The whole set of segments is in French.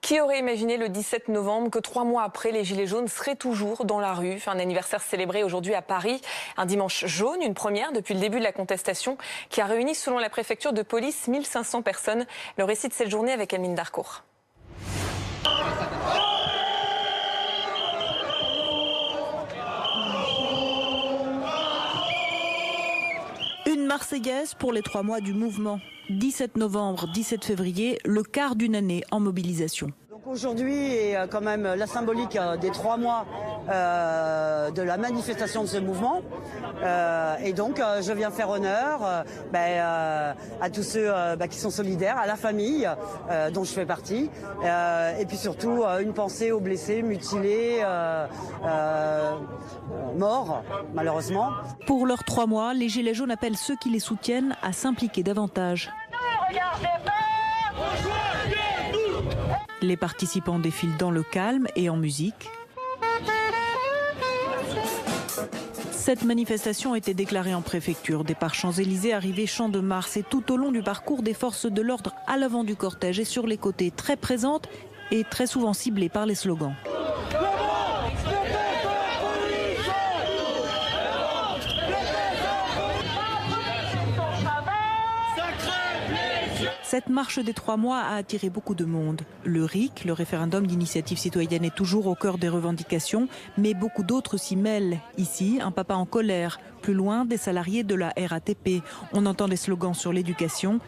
Qui aurait imaginé le 17 novembre que 3 mois après, les Gilets jaunes seraient toujours dans la rue? Un anniversaire célébré aujourd'hui à Paris. Un dimanche jaune, une première depuis le début de la contestation qui a réuni, selon la préfecture de police, 1500 personnes. Le récit de cette journée avec Amine Darcourt. Une Marseillaise pour les 3 mois du mouvement. 17 novembre, 17 février, le quart d'une année en mobilisation. Aujourd'hui est quand même la symbolique des 3 mois de la manifestation de ce mouvement. Et donc je viens faire honneur à tous ceux qui sont solidaires, à la famille dont je fais partie. Et puis surtout une pensée aux blessés, mutilés, morts malheureusement. Pour leurs 3 mois, les Gilets jaunes appellent ceux qui les soutiennent à s'impliquer davantage. Les participants défilent dans le calme et en musique. Cette manifestation a été déclarée en préfecture. Départ Champs-Élysées, arrivée Champ de Mars. Et tout au long du parcours, des forces de l'ordre à l'avant du cortège et sur les côtés, très présentes et très souvent ciblées par les slogans. Cette marche des 3 mois a attiré beaucoup de monde. Le RIC, le référendum d'initiative citoyenne, est toujours au cœur des revendications, mais beaucoup d'autres s'y mêlent. Ici, un papa en colère. Plus loin, des salariés de la RATP. On entend des slogans sur l'éducation.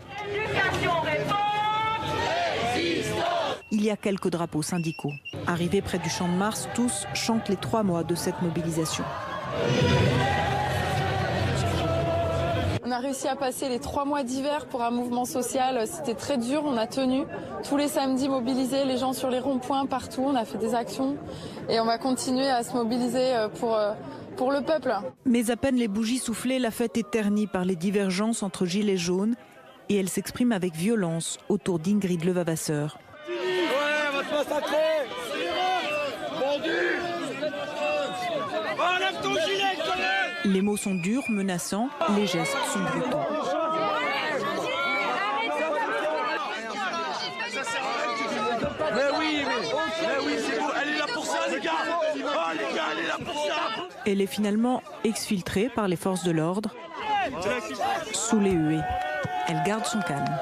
Il y a quelques drapeaux syndicaux. Arrivés près du Champ de Mars, tous chantent les 3 mois de cette mobilisation. On a réussi à passer les 3 mois d'hiver pour un mouvement social. C'était très dur, on a tenu. Tous les samedis mobilisés, les gens sur les ronds-points, partout. On a fait des actions et on va continuer à se mobiliser pour le peuple. Mais à peine les bougies soufflées, la fête est ternie par les divergences entre Gilets jaunes et elle s'exprime avec violence autour d'Ingrid Levavasseur. Ouais, on va te massacrer. Vendu. Enlève ton gilet, collègue. Les mots sont durs, menaçants, les gestes sont brutaux. Mais oui, c'est bon. Elle est là pour ça, les gars. Oh, les gars, elle est là pour ça. Elle est finalement exfiltrée par les forces de l'ordre. Sous les huées, elle garde son calme.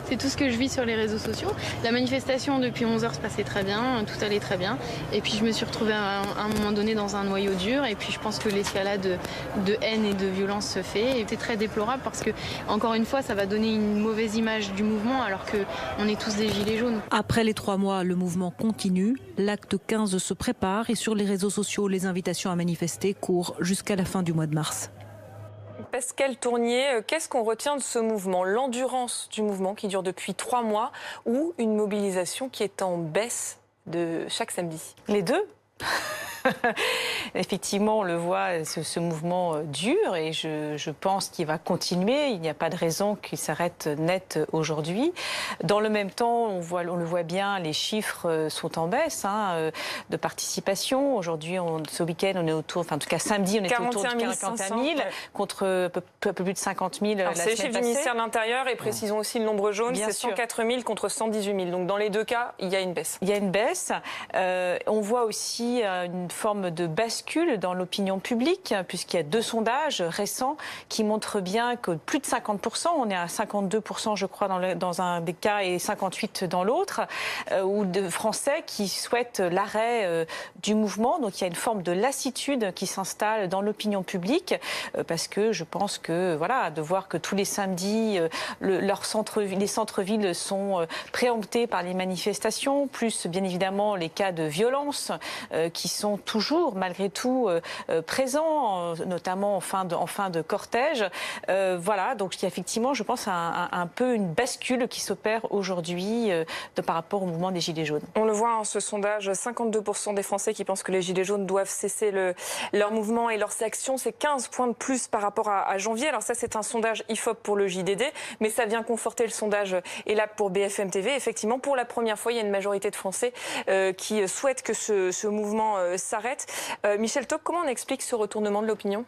C'est tout ce que je vis sur les réseaux sociaux. La manifestation depuis 11h se passait très bien, tout allait très bien. Et puis je me suis retrouvée à un moment donné dans un noyau dur. Et puis je pense que l'escalade de haine et de violence se fait. Et c'est très déplorable parce que, encore une fois, ça va donner une mauvaise image du mouvement alors qu'on est tous des gilets jaunes. Après les 3 mois, le mouvement continue. L'acte 15 se prépare et sur les réseaux sociaux, les invitations à manifester courent jusqu'à la fin du mois de mars. Pascal Tournier, qu'est-ce qu'on retient de ce mouvement? L'endurance du mouvement qui dure depuis 3 mois ou une mobilisation qui est en baisse de chaque samedi? Les deux. Effectivement, on le voit, ce mouvement dure et je pense qu'il va continuer. Il n'y a pas de raison qu'il s'arrête net aujourd'hui. Dans le même temps, on le voit bien, les chiffres sont en baisse de participation. Aujourd'hui, ce week-end, on est autour, enfin en tout cas samedi, on était autour de 41 000 contre un peu plus de 50 000 la semaine passée. C'est les chiffres du ministère de l'Intérieur et précisons aussi le nombre jaune, c'est 104 000 contre 118 000. Donc dans les deux cas, il y a une baisse. Il y a une baisse. On voit aussi une forme de bascule dans l'opinion publique, puisqu'il y a 2 sondages récents qui montrent bien que plus de 50%, on est à 52% je crois dans un des cas et 58% dans l'autre, ou de Français qui souhaitent l'arrêt du mouvement. Donc il y a une forme de lassitude qui s'installe dans l'opinion publique, parce que je pense que voilà, de voir que tous les samedis, les centres-villes sont préemptés par les manifestations, plus bien évidemment les cas de violence qui sont toujours, malgré tout, présents, notamment en fin de cortège. Voilà, donc il y a effectivement, je pense, un peu une bascule qui s'opère aujourd'hui par rapport au mouvement des Gilets jaunes. On le voit en ce sondage, 52% des Français qui pensent que les Gilets jaunes doivent cesser leur mouvement et leurs actions. C'est 15 points de plus par rapport à janvier. Alors ça, c'est un sondage IFOP pour le JDD, mais ça vient conforter le sondage ELAB pour BFM TV. Effectivement, pour la première fois, il y a une majorité de Français qui souhaitent que ce mouvement s'arrête. s'arrête. Michel Taube, comment on explique ce retournement de l'opinion ?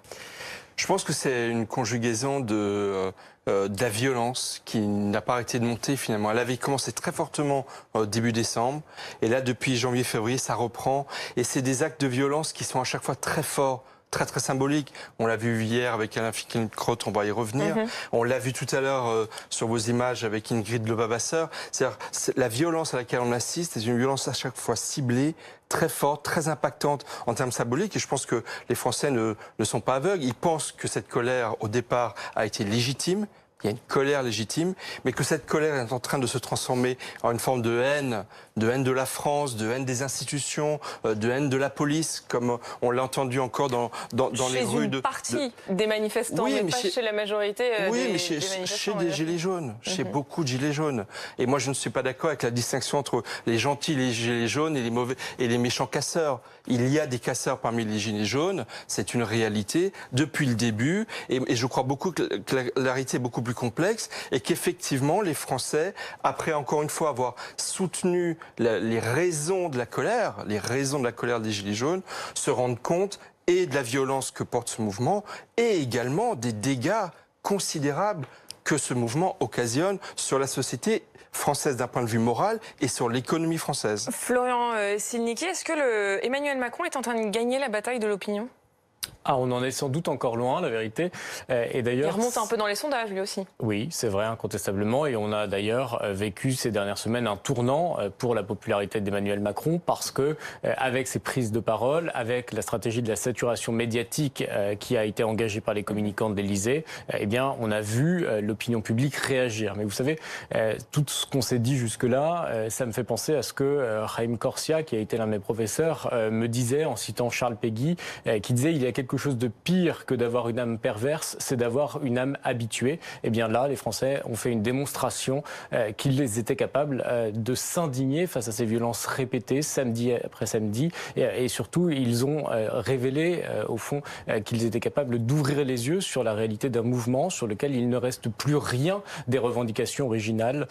Je pense que c'est une conjugaison de la violence qui n'a pas arrêté de monter finalement. Elle avait commencé très fortement début décembre et là depuis janvier-février ça reprend et c'est des actes de violence qui sont à chaque fois très forts. Très symbolique. On l'a vu hier avec Alain Finkielkraut, on va y revenir. On l'a vu tout à l'heure sur vos images avec Ingrid Lobabasser. C'est-à-dire la violence à laquelle on assiste, c'est une violence à chaque fois ciblée, très forte, très impactante en termes symboliques. Et je pense que les Français ne sont pas aveugles. Ils pensent que cette colère, au départ, a été légitime. Il y a une colère légitime, mais que cette colère est en train de se transformer en une forme de haine de la France, de haine des institutions, de haine de la police, comme on l'a entendu encore dans les rues Chez une partie des manifestants, oui, mais pas chez la majorité oui, mais des chez manifestants. des gilets jaunes, chez beaucoup de gilets jaunes. Et moi, je ne suis pas d'accord avec la distinction entre les gentils, les gilets jaunes et les mauvais et les méchants casseurs. Il y a des casseurs parmi les gilets jaunes, c'est une réalité depuis le début, et je crois beaucoup que la réalité est beaucoup plus complexe et qu'effectivement les Français, après encore une fois avoir soutenu les raisons de la colère, des Gilets jaunes, se rendent compte et de la violence que porte ce mouvement et également des dégâts considérables que ce mouvement occasionne sur la société française d'un point de vue moral et sur l'économie française. Florian Silnicki, est-ce que Emmanuel Macron est en train de gagner la bataille de l'opinion ? Ah, on en est sans doute encore loin, la vérité. Et d'ailleurs, il remonte un peu dans les sondages, lui aussi. Oui, c'est vrai, incontestablement. Et on a d'ailleurs vécu ces dernières semaines un tournant pour la popularité d'Emmanuel Macron parce que, avec ses prises de parole, avec la stratégie de la saturation médiatique qui a été engagée par les communicants de l'Élysée, eh bien, on a vu l'opinion publique réagir. Mais vous savez, tout ce qu'on s'est dit jusque-là, ça me fait penser à ce que Haïm Corsia, qui a été l'un de mes professeurs, me disait en citant Charles Péguy, qui disait il y a quelque chose de pire que d'avoir une âme perverse, c'est d'avoir une âme habituée. Et bien là, les Français ont fait une démonstration qu'ils étaient capables de s'indigner face à ces violences répétées, samedi après samedi. Et surtout, ils ont révélé, au fond, qu'ils étaient capables d'ouvrir les yeux sur la réalité d'un mouvement sur lequel il ne reste plus rien des revendications originales